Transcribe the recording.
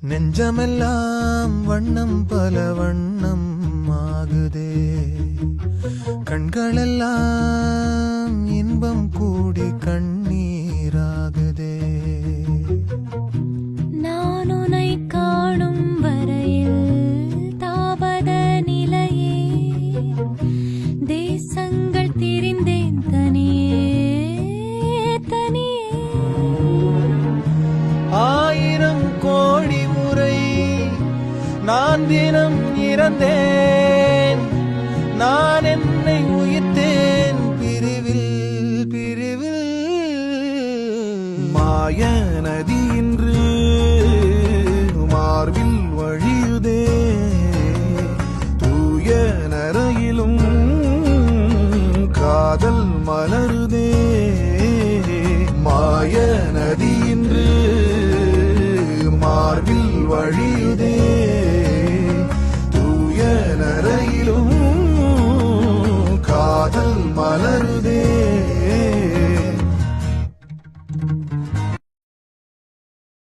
நெஞ்சமெல்லாம் வண்ணம் பல வண்ணம் ஆகுதே, கண்களெல்லாம் இன்பம் கூடி கண்ணீராகுதே. நான் உன்னை காணும் வரையில் தாபத நிலையே, தேசங்கள் திரிந்தேன் தனியே தனியே. 1000 கோடி முறை நான் தினம் இறந்தேன், நான் என்னை உயிர்த்தேன் பிரிவில் பிரிவில். மாய நதி இன்று மார்பில் வழியுதே, தூய நரையிலும் காதல் மலருதே. மாய நதி இன்று மார்பில் வழியுதே, தூய நரையிலும் காதல் மலருதே.